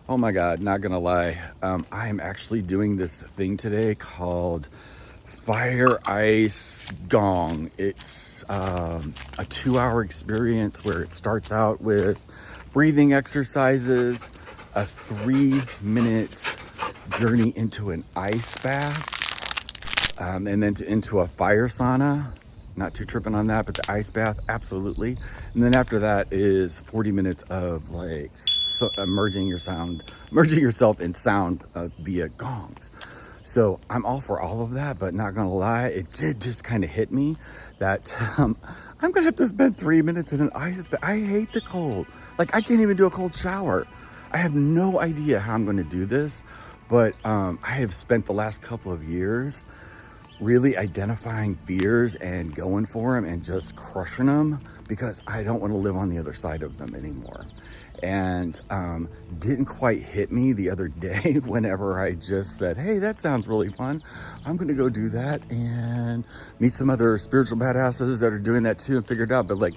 Oh my God, not gonna lie. I am actually doing this thing today called Fire Ice Gong. It's a 2 hour experience where it starts out with breathing exercises, a 3 minute journey into an ice bath, and then into a fire sauna. Not too tripping on that, but the ice bath, absolutely. And then after that is 40 minutes of like merging yourself in sound via gongs. So I'm all for all of that, but not gonna lie, it did just kind of hit me that I'm gonna have to spend 3 minutes in an ice bath. I hate the cold. Like, I can't even do a cold shower. I have no idea how I'm gonna do this, but I have spent the last couple of years really identifying fears and going for them and just crushing them because I don't want to live on the other side of them anymore. And didn't quite hit me the other day whenever I just said, hey, that sounds really fun. I'm going to go do that and meet some other spiritual badasses that are doing that too and figure it out. But like,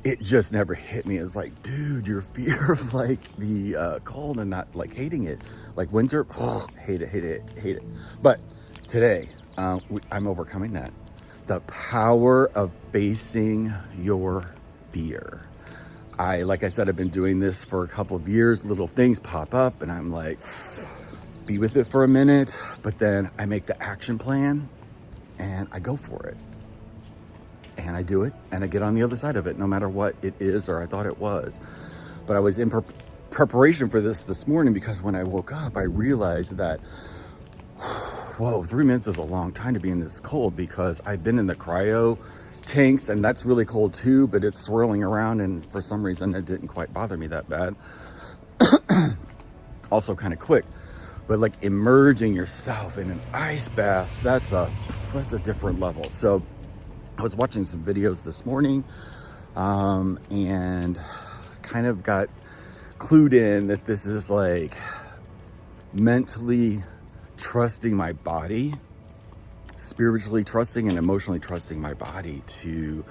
it just never hit me. It was like, dude, your fear of like the cold and not like hating it, like winter, oh, hate it. But today, I'm overcoming that. The power of facing your fear. Like I said, I've been doing this for a couple of years. Little things pop up and I'm like, be with it for a minute, but then I make the action plan and I go for it. And I do it and I get on the other side of it, no matter what it is or I thought it was. But I was in preparation for this morning because when I woke up, I realized that whoa, 3 minutes is a long time to be in this cold because I've been in the cryo tanks and that's really cold too, but it's swirling around and for some reason it didn't quite bother me that bad. Also kind of quick, but like immersing yourself in an ice bath, that's a different level. So I was watching some videos this morning and kind of got clued in that this is like mentally trusting my body, spiritually trusting and emotionally trusting my body to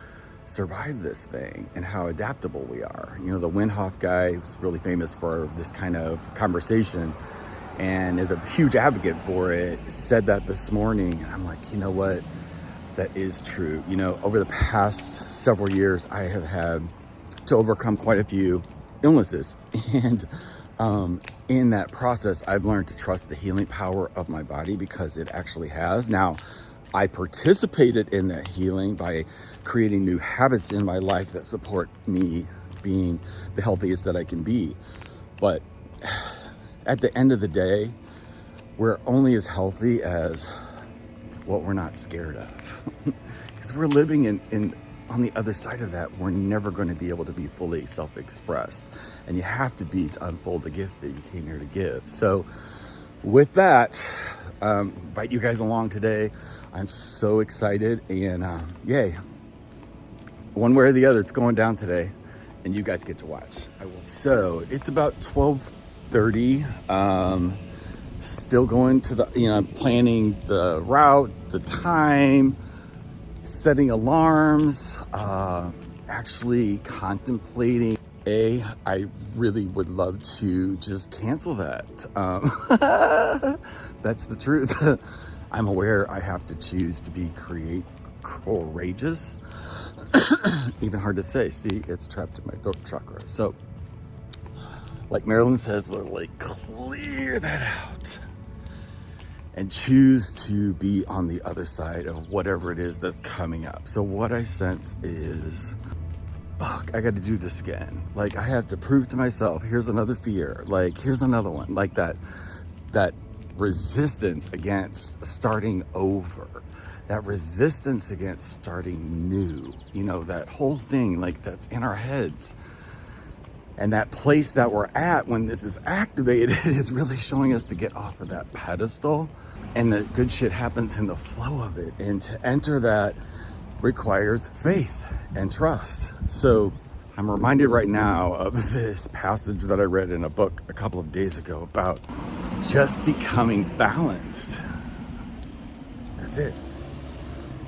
survive this thing and how adaptable we are. You know, the Wim Hof guy was really famous for this kind of conversation and is a huge advocate for it, said that this morning. And I'm like, you know what? That is true. You know, over the past several years, I have had to overcome quite a few illnesses. And in that process, I've learned to trust the healing power of my body because it actually has. Now, I participated in that healing by creating new habits in my life that support me being the healthiest that I can be. But at the end of the day, we're only as healthy as what we're not scared of. Because we're living in on the other side of that, we're never going to be able to be fully self-expressed. And you have to be to unfold the gift that you came here to give. So with that, invite you guys along today. I'm so excited and yay. One way or the other, it's going down today and you guys get to watch. I will. So it's about 12:30. Still going to the, planning the route, the time, setting alarms, actually contemplating. I really would love to just cancel that. That's the truth. I'm aware I have to choose to be courageous. Even hard to say. See, it's trapped in my throat chakra. So, like Marilyn says, we'll like clear that out and choose to be on the other side of whatever it is that's coming up. So what I sense is, fuck, I got to do this again. Like, I have to prove to myself, here's another fear. Like, here's another one. Like that resistance against starting over, that resistance against starting new, that whole thing like that's in our heads. And that place that we're at when this is activated is really showing us to get off of that pedestal. And the good shit happens in the flow of it. And to enter that requires faith and trust. So I'm reminded right now of this passage that I read in a book a couple of days ago about just becoming balanced. That's it.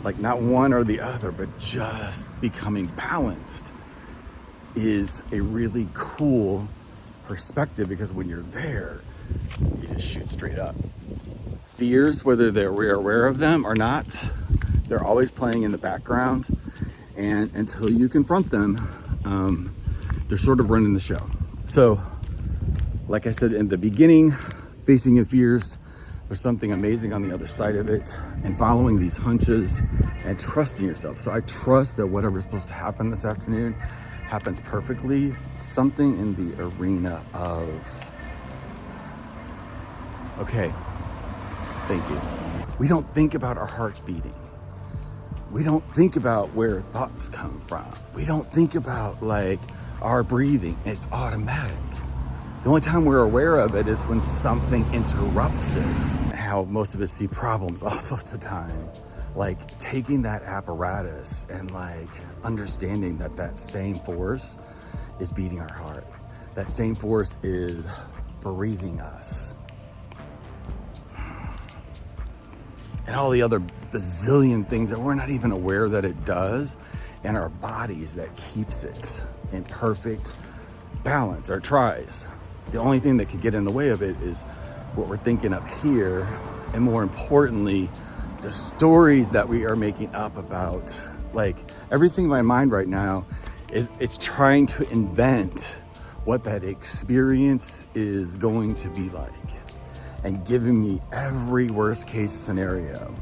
Like not one or the other, but just becoming balanced is a really cool perspective, because when you're there, you just shoot straight up. Fears, whether we're aware of them or not, they're always playing in the background. And until you confront them, they're sort of running the show. So, like I said in the beginning, facing your fears, there's something amazing on the other side of it, and following these hunches and trusting yourself. So I trust that whatever's supposed to happen this afternoon happens perfectly. Something in the arena of, okay, thank you. We don't think about our hearts beating. We don't think about where thoughts come from. We don't think about like our breathing. It's automatic. The only time we're aware of it is when something interrupts it. How most of us see problems all of the time. Like taking that apparatus and like understanding that that same force is beating our heart. That same force is breathing us. And all the other bazillion things that we're not even aware that it does, and our bodies that keeps it in perfect balance or tries. The only thing that could get in the way of it is what we're thinking up here, and more importantly, the stories that we are making up about. Like everything in my mind right now is it's trying to invent what that experience is going to be like, and giving me every worst case scenario.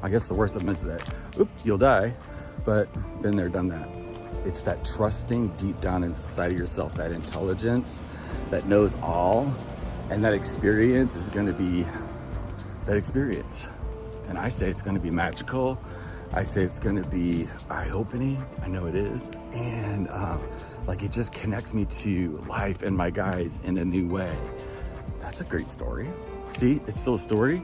I guess the worst of them is that, you'll die, but been there, done that. It's that trusting deep down inside of yourself, that intelligence that knows all, and that experience is gonna be that experience. And I say it's gonna be magical. I say it's gonna be eye-opening. I know it is. And like it just connects me to life and my guides in a new way. That's a great story. See, it's still a story,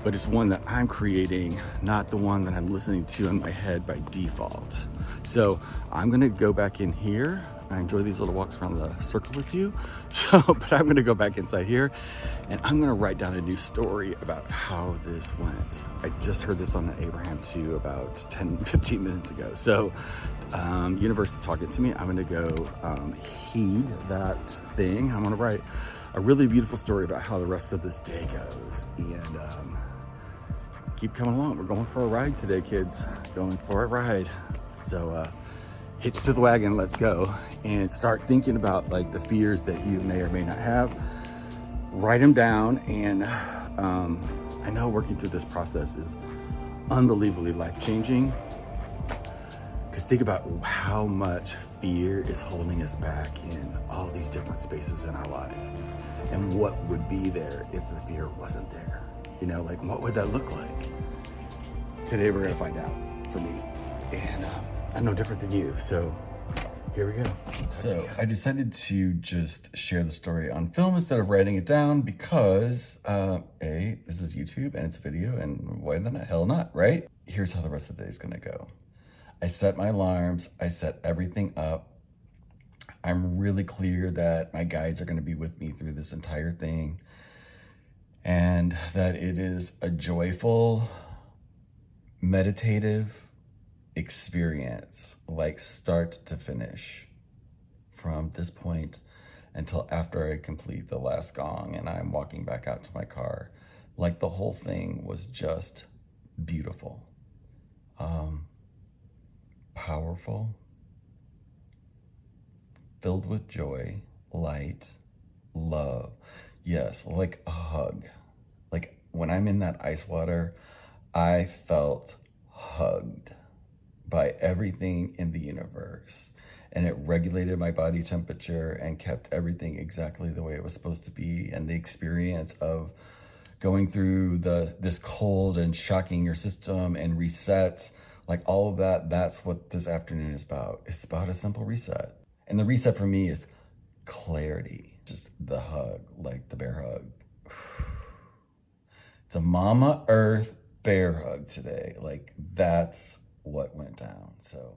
but it's one that I'm creating, not the one that I'm listening to in my head by default. So I'm gonna go back in here. I enjoy these little walks around the circle with you. So, but I'm gonna go back inside here, and I'm gonna write down a new story about how this went. I just heard this on Abraham 2 about 10-15 minutes ago. So universe is talking to me. I'm gonna go heed that thing. I'm gonna write a really beautiful story about how the rest of this day goes, and keep coming along. We're going for a ride today, kids. Going for a ride. So hitch to the wagon, let's go, and start thinking about like the fears that you may or may not have. Write them down, and I know working through this process is unbelievably life-changing, because think about how much fear is holding us back in all these different spaces in our life, and what would be there if the fear wasn't there. You know, like what would that look like? Today we're gonna find out, for me, and I'm no different than you, so here we go. So I decided to just share the story on film instead of writing it down, because A, this is YouTube and it's a video, and why the hell not, right? Here's how the rest of the day is gonna go. I set my alarms, I set everything up. I'm really clear that my guides are gonna be with me through this entire thing, and that it is a joyful, meditative experience, like start to finish, from this point until after I complete the last gong and I'm walking back out to my car. Like the whole thing was just beautiful, powerful, filled with joy, light, love. Yes, like a hug. Like when I'm in that ice water, I felt hugged by everything in the universe, and it regulated my body temperature and kept everything exactly the way it was supposed to be. And the experience of going through this cold and shocking your system and reset, like all of that, that's what this afternoon is about. It's about a simple reset. And the reset for me is clarity, just the hug, like the bear hug. It's a Mama Earth bear hug today. Like that's what went down. So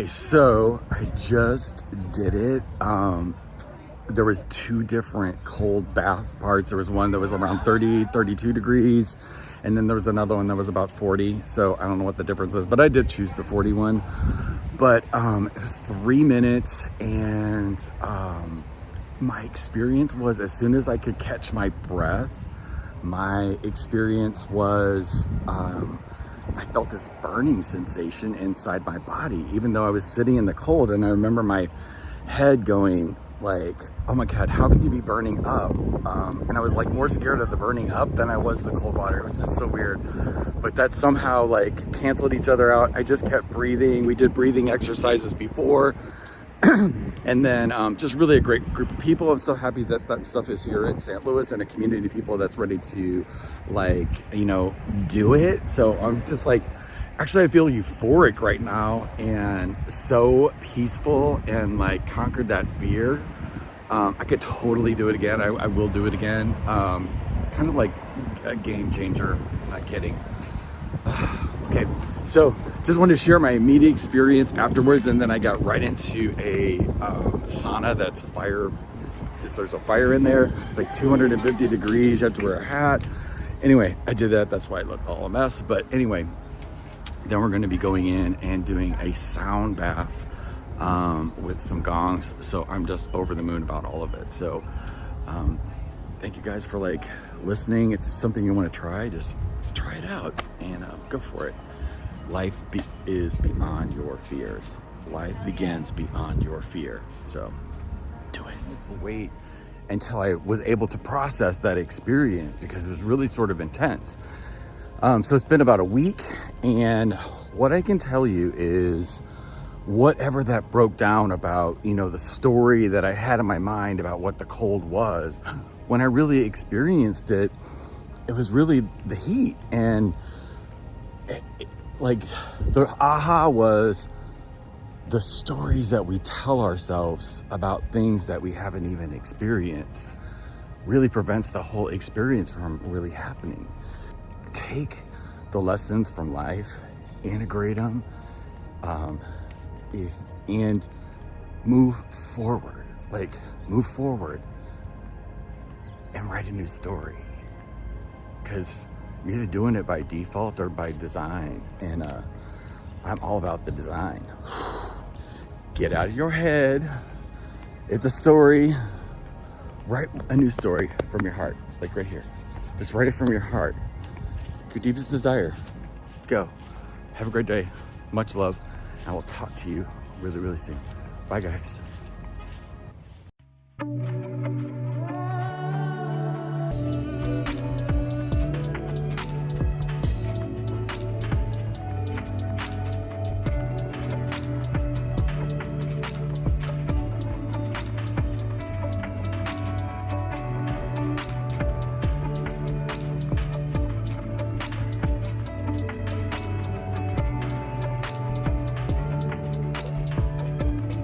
so I just did it. There was two different cold bath parts. There was one that was around 30, 32 degrees. And then there was another one that was about 40. So I don't know what the difference is, but I did choose the 41. But it was 3 minutes, and my experience was, as soon as I could catch my breath, my experience was, I felt this burning sensation inside my body, even though I was sitting in the cold. And I remember my head going like, oh my God, how can you be burning up? And I was like more scared of the burning up than I was the cold water. It was just so weird. But that somehow like canceled each other out. I just kept breathing. We did breathing exercises before. And then just really a great group of people. I'm so happy that that stuff is here in St. Louis, and a community of people that's ready to like, you know, do it. So I'm just like, actually I feel euphoric right now and so peaceful, and like conquered that fear. I could totally do it again. I will do it again. It's kind of like a game changer, not kidding. Okay, so just wanted to share my immediate experience afterwards, and then I got right into a sauna that's fire. There's a fire in there. It's like 250 degrees. You have to wear a hat. Anyway, I did that. That's why I look all a mess. But anyway, then we're going to be going in and doing a sound bath with some gongs. So I'm just over the moon about all of it. So thank you guys for like listening. If it's something you want to try, just try it out and go for it. Life is beyond your fears. Life begins beyond your fear. So do it. Wait until I was able to process that experience, because it was really sort of intense. So it's been about a week, and what I can tell you is whatever that broke down about, you know, the story that I had in my mind about what the cold was, when I really experienced it, it was really the heat. And like the aha was the stories that we tell ourselves about things that we haven't even experienced really prevents the whole experience from really happening. Take the lessons from life, integrate them, and move forward. Like, move forward and write a new story. Because you're either doing it by default or by design. And I'm all about the design. Get out of your head. It's a story. Write a new story from your heart, like right here. Just write it from your heart. Your deepest desire. Go. Have a great day. Much love. And I will talk to you really, really soon. Bye, guys.